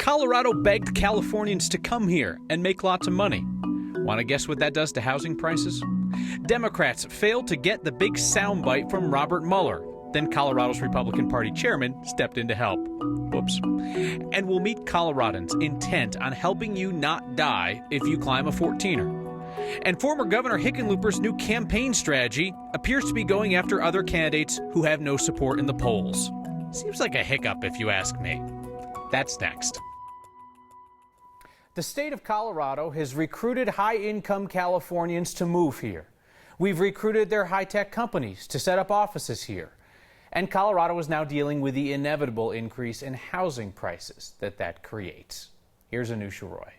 Colorado begged Californians to come here and make lots of money. Want to guess what that does to housing prices? Democrats failed to get the big soundbite from Robert Mueller. Then Colorado's Republican Party chairman stepped in to help. Whoops. And we'll meet Coloradans intent on helping you not die if you climb a 14er. And former Governor Hickenlooper's new campaign strategy appears to be going after other candidates who have no support in the polls. Seems like a hiccup if you ask me. That's next. The state of Colorado has recruited high-income Californians to move here. We've recruited their high-tech companies to set up offices here. And Colorado is now dealing with the inevitable increase in housing prices that creates. Here's Anusha Roy.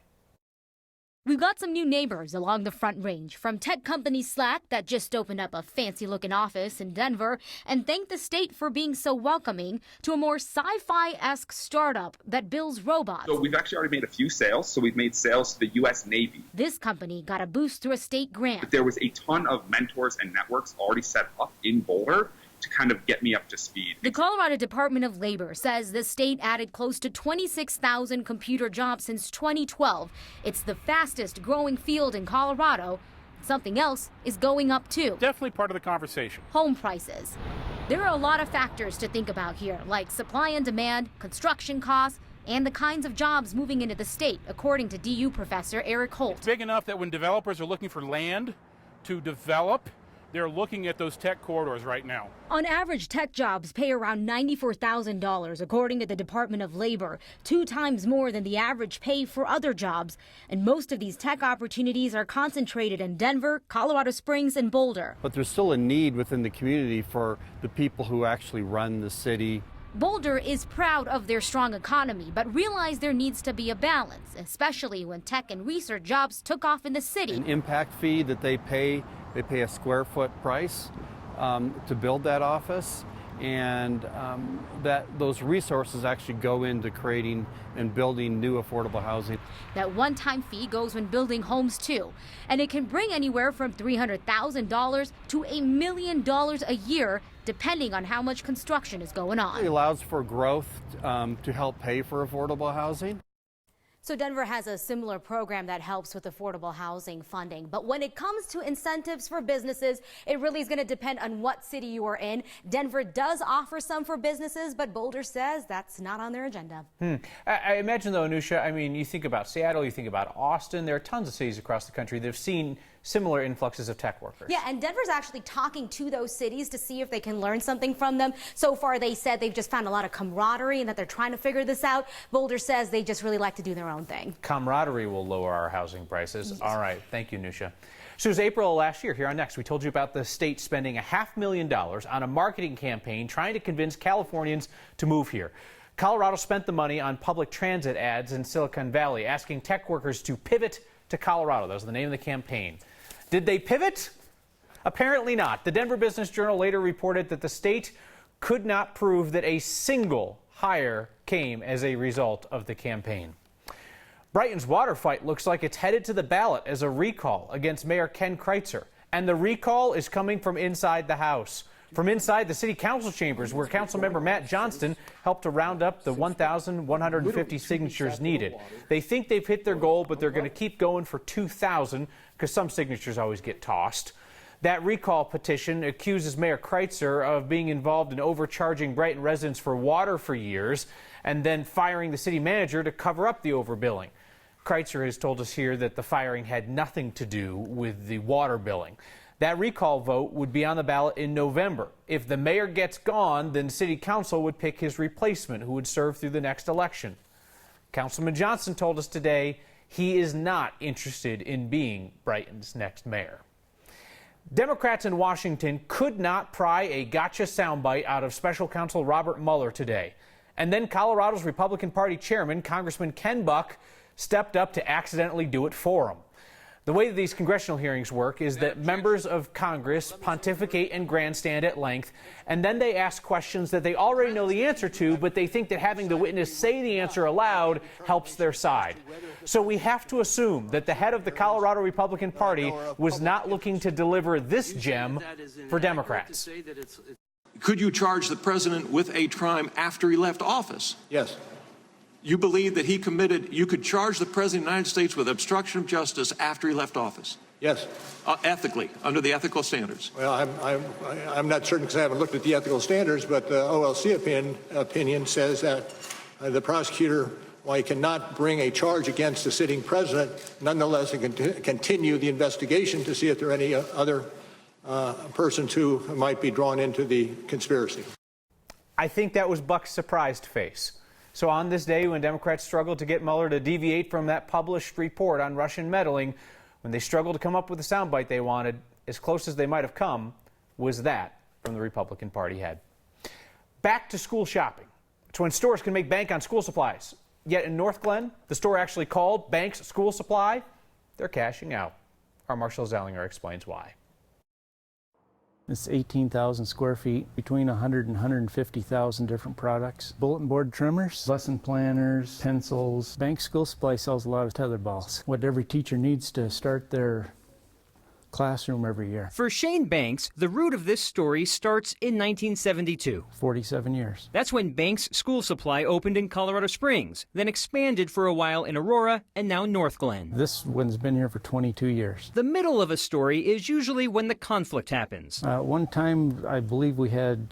We've got some new neighbors along the Front Range, from tech company Slack that just opened up a fancy-looking office in Denver and thanked the state for being so welcoming, to a more sci-fi-esque startup that builds robots. So we've actually already made a few sales. So we've made sales to the U.S. Navy. This company got a boost through a state grant. But there was a ton of mentors and networks already set up in Boulder to kind of get me up to speed. The Colorado Department of Labor says the state added close to 26,000 computer jobs since 2012. It's the fastest growing field in Colorado. Something else is going up too. Definitely part of the conversation. Home prices. There are a lot of factors to think about here, like supply and demand, construction costs, and the kinds of jobs moving into the state, according to DU professor Eric Holt. It's big enough that when developers are looking for land to develop, they're looking at those tech corridors right now. On average, tech jobs pay around $94,000, according to the Department of Labor, 2 times more than the average pay for other jobs. And most of these tech opportunities are concentrated in Denver, Colorado Springs, and Boulder. But there's still a need within the community for the people who actually run the city. Boulder is proud of their strong economy, but realized there needs to be a balance, especially when tech and research jobs took off in the city. An impact fee that they pay a square foot price to build that office, and those resources actually go into creating and building new affordable housing. That one-time fee goes when building homes too, and it can bring anywhere from $300,000 to $1 million a year, depending on how much construction is going on. It allows for growth to help pay for affordable housing. So Denver has a similar program that helps with affordable housing funding. But when it comes to incentives for businesses, it really is going to depend on what city you are in. Denver does offer some for businesses, but Boulder says that's not on their agenda. I imagine, though, Anusha, I mean, you think about Seattle, you think about Austin. There are tons of cities across the country that have seen similar influxes of tech workers. Yeah, and Denver's actually talking to those cities to see if they can learn something from them. So far, they said they've just found a lot of camaraderie and that they're trying to figure this out. Boulder says they just really like to do their own thing. Camaraderie will lower our housing prices. Yes. All right. Thank you, Nusha. So it was April of last year. Here on Next, we told you about the state spending $500,000 on a marketing campaign trying to convince Californians to move here. Colorado spent the money on public transit ads in Silicon Valley, asking tech workers to pivot to Colorado. That was the name of the campaign. Did they pivot? Apparently not. The Denver Business Journal later reported that the state could not prove that a single hire came as a result of the campaign. Brighton's water fight looks like it's headed to the ballot as a recall against Mayor Ken Kreitzer. And the recall is coming from inside the House. From inside the city council chambers, where Councilmember Matt Johnston helped to round up the 1,150 signatures needed. They think they've hit their goal, but they're going to keep going for 2,000 because some signatures always get tossed. That recall petition accuses Mayor Kreitzer of being involved in overcharging Brighton residents for water for years and then firing the city manager to cover up the overbilling. Kreitzer has told us here that the firing had nothing to do with the water billing. That recall vote would be on the ballot in November. If the mayor gets gone, then city council would pick his replacement, who would serve through the next election. Councilman Johnson told us today he is not interested in being Brighton's next mayor. Democrats in Washington could not pry a gotcha soundbite out of special counsel Robert Mueller today. And then Colorado's Republican Party chairman, Congressman Ken Buck, stepped up to accidentally do it for him. The way that these congressional hearings work is that members of Congress pontificate and grandstand at length, and then they ask questions that they already know the answer to, but they think that having the witness say the answer aloud helps their side. So we have to assume that the head of the Colorado Republican Party was not looking to deliver this gem for Democrats. Could you charge the president with a crime after he left office? Yes. You believe that you could charge the President of the United States with obstruction of justice after he left office? Yes. Ethically, under the ethical standards. Well, I'm not certain because I haven't looked at the ethical standards, but the OLC opinion says that the prosecutor, while he cannot bring a charge against the sitting president, nonetheless can continue the investigation to see if there are any other persons who might be drawn into the conspiracy. I think that was Buck's surprised face. So on this day when Democrats struggled to get Mueller to deviate from that published report on Russian meddling, when they struggled to come up with the soundbite they wanted, as close as they might have come, was that from the Republican Party head. Back to school shopping. It's when stores can make bank on school supplies. Yet in North Glen, the store actually called Banks School Supply. They're cashing out. Our Marshall Zellinger explains why. It's 18,000 square feet, between 100 and 150,000 different products. Bulletin board trimmers, lesson planners, pencils. Bank School Supply sells a lot of tetherballs. What every teacher needs to start their classroom every year. For Shane Banks, the root of this story starts in 1972. 47 years. That's when Banks School Supply opened in Colorado Springs, then expanded for a while in Aurora, and now North Glen. This one's been here for 22 years. The middle of a story is usually when the conflict happens. One time, I believe we had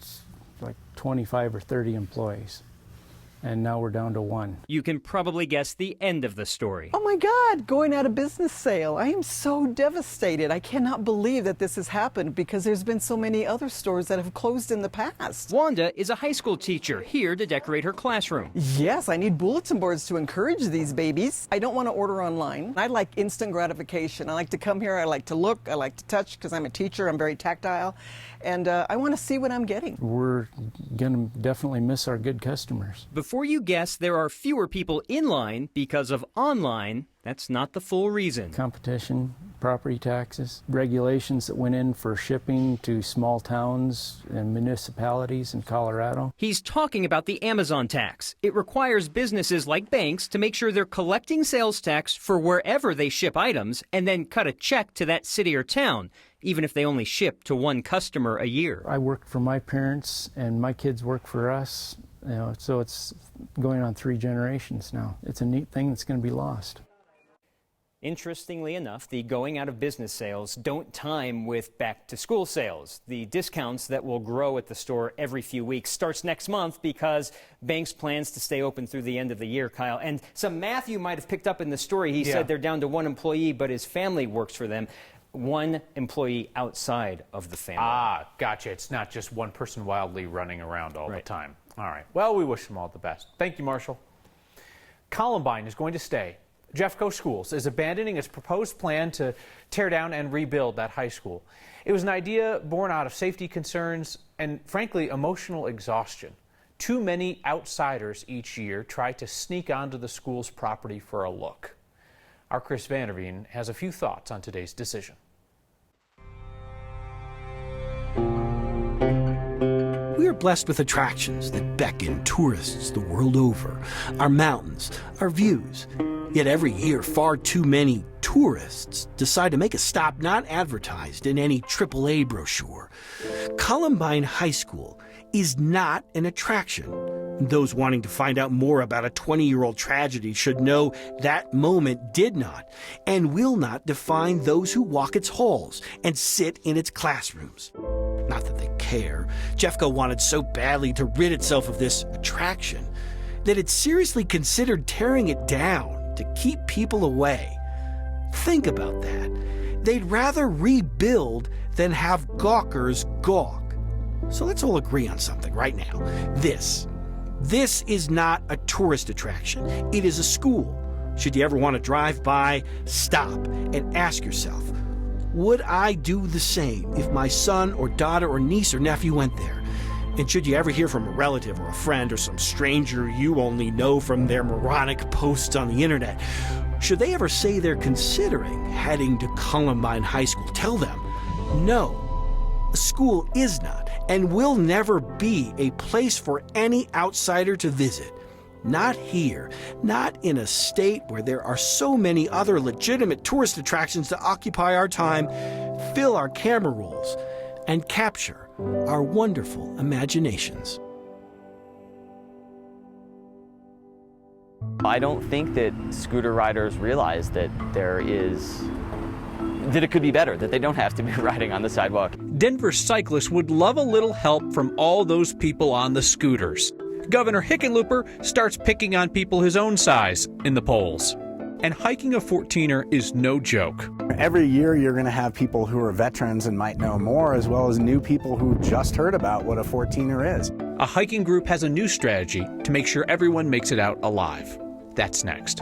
like 25 or 30 employees. And now we're down to one. You can probably guess the end of the story. Oh my God, going out of business sale. I am so devastated. I cannot believe that this has happened because there's been so many other stores that have closed in the past. Wanda is a high school teacher here to decorate her classroom. Yes, I need bulletin boards to encourage these babies. I don't want to order online. I like instant gratification. I like to come here, I like to look, I like to touch because I'm a teacher, I'm very tactile, and I want to see what I'm getting. We're going to definitely miss our good customers. Before you guess there are fewer people in line because of online, that's not the full reason. Competition, property taxes, regulations that went in for shipping to small towns and municipalities in Colorado. He's talking about the Amazon tax. It requires businesses like banks to make sure they're collecting sales tax for wherever they ship items and then cut a check to that city or town, even if they only ship to one customer a year. I work for my parents and my kids work for us. You know, so it's going on 3 generations now. It's a neat thing that's going to be lost. Interestingly enough, the going out of business sales don't time with back to school sales. The discounts that will grow at the store every few weeks starts next month because Banks plans to stay open through the end of the year, Kyle. And some math you might have picked up in the story. He said they're down to 1 employee, but his family works for them. 1 employee outside of the family. Ah, gotcha. It's not just one person wildly running around all the time. All right. Well, we wish them all the best. Thank you, Marshall. Columbine is going to stay. Jeffco Schools is abandoning its proposed plan to tear down and rebuild that high school. It was an idea born out of safety concerns and, frankly, emotional exhaustion. Too many outsiders each year try to sneak onto the school's property for a look. Our Chris Vanderveen has a few thoughts on today's decision. We are blessed with attractions that beckon tourists the world over. Our mountains, our views. Yet every year, far too many tourists decide to make a stop not advertised in any AAA brochure. Columbine High School is not an attraction. Those wanting to find out more about a 20-year-old tragedy should know that moment did not and will not define those who walk its halls and sit in its classrooms. Not that they care. Jeffco wanted so badly to rid itself of this attraction that it seriously considered tearing it down to keep people away. Think about that. They'd rather rebuild than have gawkers gawk. So let's all agree on something right now. This is not a tourist attraction. It is a school. Should you ever want to drive by, stop and ask yourself, would I do the same if my son or daughter or niece or nephew went there? And should you ever hear from a relative or a friend or some stranger you only know from their moronic posts on the internet, should they ever say they're considering heading to Columbine High School, tell them, no, a school is not and will never be a place for any outsider to visit. Not here, not in a state where there are so many other legitimate tourist attractions to occupy our time, fill our camera rolls, and capture our wonderful imaginations. I don't think that scooter riders realize that that it could be better, that they don't have to be riding on the sidewalk. Denver cyclists would love a little help from all those people on the scooters. Governor Hickenlooper starts picking on people his own size in the polls. And hiking a 14er is no joke. Every year you're going to have people who are veterans and might know more, as well as new people who just heard about what a 14er is. A hiking group has a new strategy to make sure everyone makes it out alive. That's next.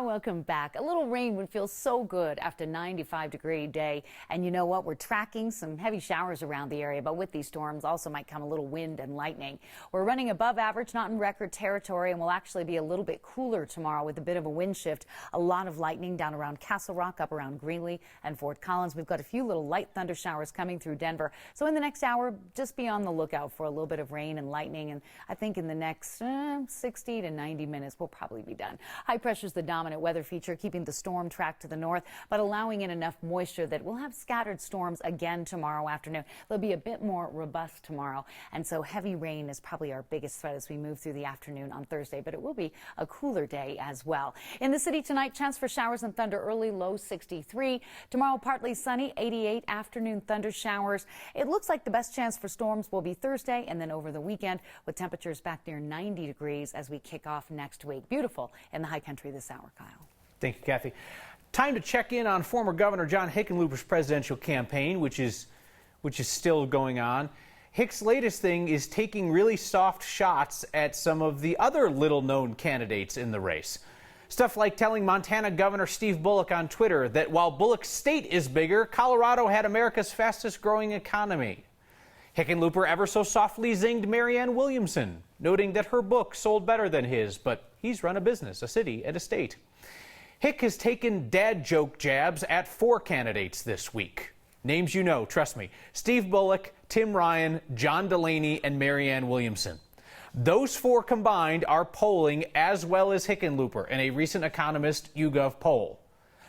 Welcome back. A little rain would feel so good after a 95-degree day. And you know what? We're tracking some heavy showers around the area, but with these storms also might come a little wind and lightning. We're running above average, not in record territory, and we'll actually be a little bit cooler tomorrow with a bit of a wind shift. A lot of lightning down around Castle Rock, up around Greeley and Fort Collins. We've got a few little light thunder showers coming through Denver. So in the next hour, just be on the lookout for a little bit of rain and lightning. And I think in the next 60 to 90 minutes, we'll probably be done. High pressure is the dominant weather feature, keeping the storm track to the north, but allowing in enough moisture that we'll have scattered storms again tomorrow afternoon. They'll be a bit more robust tomorrow, and so heavy rain is probably our biggest threat as we move through the afternoon on Thursday, but it will be a cooler day as well. In the city tonight, chance for showers and thunder early, low 63. Tomorrow, partly sunny, 88, afternoon thunder showers. It looks like the best chance for storms will be Thursday and then over the weekend, with temperatures back near 90 degrees as we kick off next week. Beautiful in the high country this hour, Kyle. Thank you, Kathy. Time to check in on former Governor John Hickenlooper's presidential campaign, which is still going on. Hick's latest thing is taking really soft shots at some of the other little-known candidates in the race. Stuff like telling Montana Governor Steve Bullock on Twitter that while Bullock's state is bigger, Colorado had America's fastest-growing economy. Hickenlooper ever so softly zinged Marianne Williamson, noting that her book sold better than his, but he's run a business, a city, and a state. Hick has taken dad joke jabs at 4 candidates this week. Names you know, trust me. Steve Bullock, Tim Ryan, John Delaney, and Marianne Williamson. Those 4 combined are polling as well as Hickenlooper in a recent Economist YouGov poll.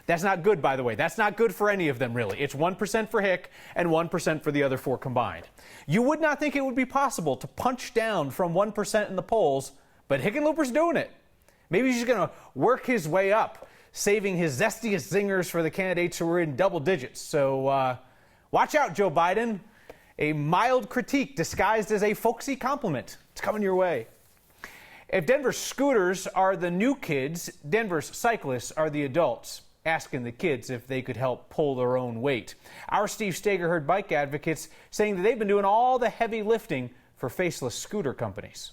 That's not good, by the way. That's not good for any of them, really. It's 1% for Hick and 1% for the other 4 combined. You would not think it would be possible to punch down from 1% in the polls, but Hickenlooper's doing it. Maybe he's going to work his way up, saving his zestiest zingers for the candidates who are in double digits. So watch out, Joe Biden. A mild critique disguised as a folksy compliment. It's coming your way. If Denver's scooters are the new kids, Denver's cyclists are the adults, asking the kids if they could help pull their own weight. Our Steve Steger heard bike advocates saying that they've been doing all the heavy lifting for faceless scooter companies.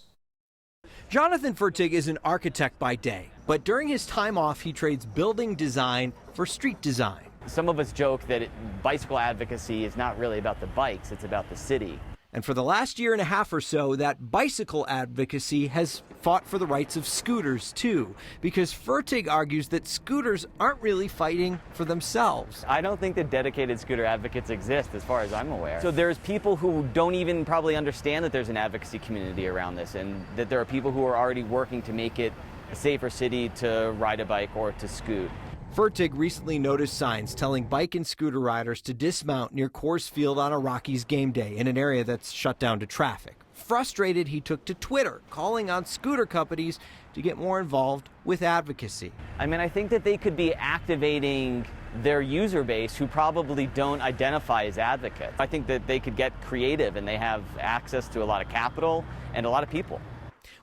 Jonathan Fertig is an architect by day, but during his time off, he trades building design for street design. Some of us joke that bicycle advocacy is not really about the bikes, it's about the city. And for the last year and a half or so, that bicycle advocacy has fought for the rights of scooters, too, because Fertig argues that scooters aren't really fighting for themselves. I don't think that dedicated scooter advocates exist, as far as I'm aware. So there's people who don't even probably understand that there's an advocacy community around this, and that there are people who are already working to make it a safer city to ride a bike or to scoot. Fertig recently noticed signs telling bike and scooter riders to dismount near Coors Field on a Rockies game day in an area that's shut down to traffic. Frustrated, he took to Twitter, calling on scooter companies to get more involved with advocacy. I mean, I think that they could be activating their user base who probably don't identify as advocates. I think that they could get creative, and they have access to a lot of capital and a lot of people.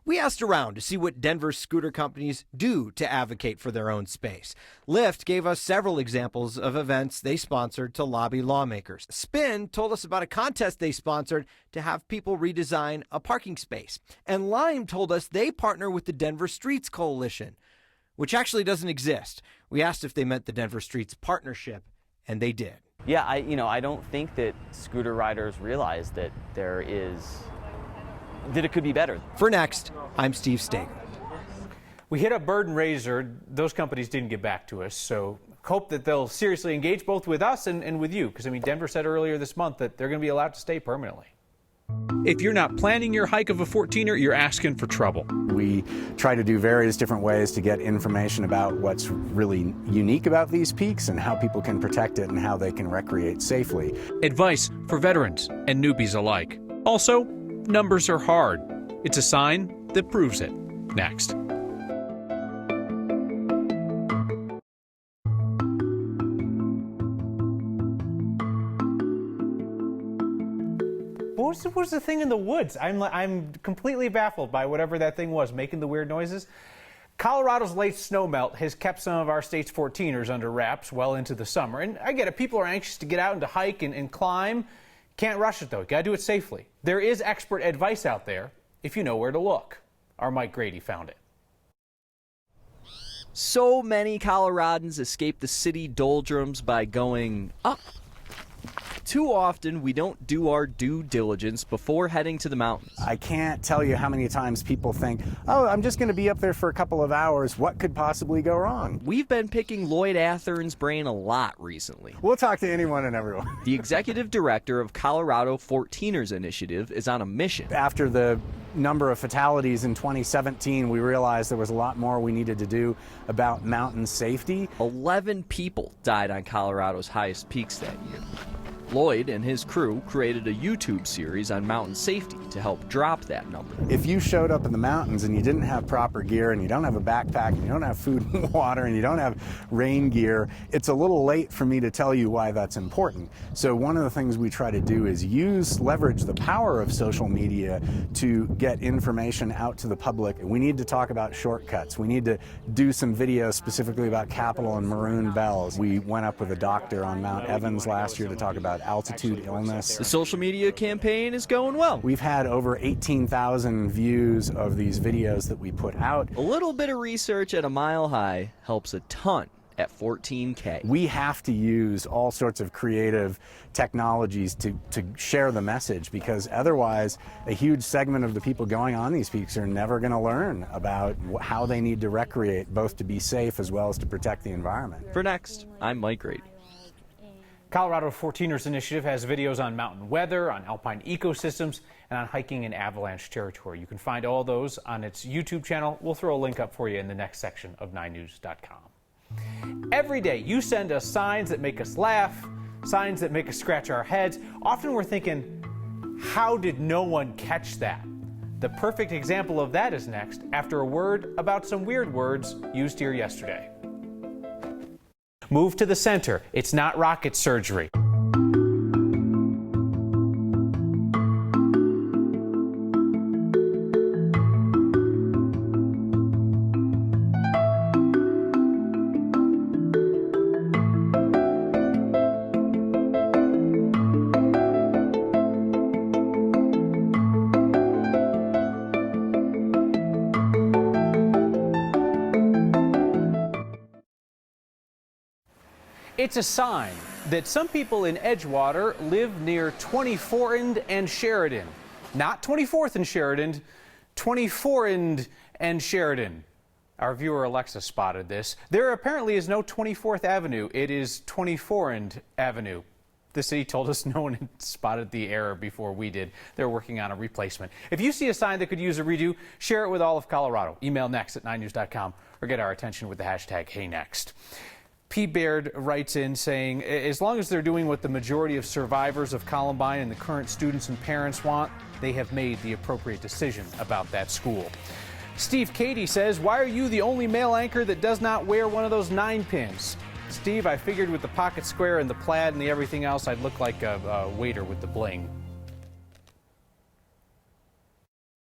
We asked around to see what Denver's scooter companies do to advocate for their own space. Lyft gave us several examples of events they sponsored to lobby lawmakers. Spin told us about a contest they sponsored to have people redesign a parking space. And Lime told us they partner with the Denver Streets Coalition, which actually doesn't exist. We asked if they meant the Denver Streets Partnership, and they did. Yeah, I don't think that scooter riders realize that that it could be better. For Next, I'm Steve Steger. We hit up Bird and Razor. Those companies didn't get back to us, so hope that they'll seriously engage both with us and with you, because, I mean, Denver said earlier this month that they're going to be allowed to stay permanently. If you're not planning your hike of a 14er, you're asking for trouble. We try to do various different ways to get information about what's really unique about these peaks and how people can protect it and how they can recreate safely. Advice for veterans and newbies alike. Also, numbers are hard. It's a sign that proves it. Next. What was the thing in the woods? I'm completely baffled by whatever that thing was, making the weird noises. Colorado's late snowmelt has kept some of our state's 14ers under wraps well into the summer. And I get it, people are anxious to get out and to hike and climb. Can't rush it though, gotta do it safely. There is expert advice out there if you know where to look. Our Mike Grady found it. So many Coloradans escape the city doldrums by going up. Too often, we don't do our due diligence before heading to the mountains. I can't tell you how many times people think, oh, I'm just going to be up there for a couple of hours. What could possibly go wrong? We've been picking Lloyd Athern's brain a lot recently. We'll talk to anyone and everyone. The executive director of Colorado 14ers Initiative is on a mission. After the number of fatalities in 2017, we realized there was a lot more we needed to do about mountain safety. 11 people died on Colorado's highest peaks that year. Lloyd and his crew created a YouTube series on mountain safety to help drop that number. If you showed up in the mountains and you didn't have proper gear and you don't have a backpack and you don't have food and water and you don't have rain gear, it's a little late for me to tell you why that's important. So one of the things we try to do is leverage the power of social media to get information out to the public. We need to talk about shortcuts. We need to do some videos specifically about Capitol and Maroon Bells. We went up with a doctor on Mount Evans last year to talk about altitude illness. The social media campaign is going well. We've had over 18,000 views of these videos that we put out. A little bit of research at a mile high helps a ton at 14K. We have to use all sorts of creative technologies to share the message, because otherwise a huge segment of the people going on these peaks are never going to learn about how they need to recreate, both to be safe as well as to protect the environment. For Next, I'm Mike Grady. Colorado 14ers Initiative has videos on mountain weather, on alpine ecosystems, and on hiking in avalanche territory. You can find all those on its YouTube channel. We'll throw a link up for you in the next section of 9news.com. Every day you send us signs that make us laugh, signs that make us scratch our heads. Often we're thinking, how did no one catch that? The perfect example of that is next, after a word about some weird words used here yesterday. Move to the center. It's not rocket surgery. It's a sign that some people in Edgewater live near 24nd and Sheridan. Not 24th and Sheridan, 24nd and Sheridan. Our viewer Alexa spotted this. There apparently is no 24th Avenue. It is 24nd Avenue. The city told us no one had spotted the error before we did. They're working on a replacement. If you see a sign that could use a redo, share it with all of Colorado. Email next@9news.com or get our attention with the hashtag HeyNext. P. Baird writes in saying, as long as they're doing what the majority of survivors of Columbine and the current students and parents want, they have made the appropriate decision about that school. Steve Cady says, why are you the only male anchor that does not wear one of those 9 pins? Steve, I figured with the pocket square and the plaid and the everything else, I'd look like a waiter with the bling.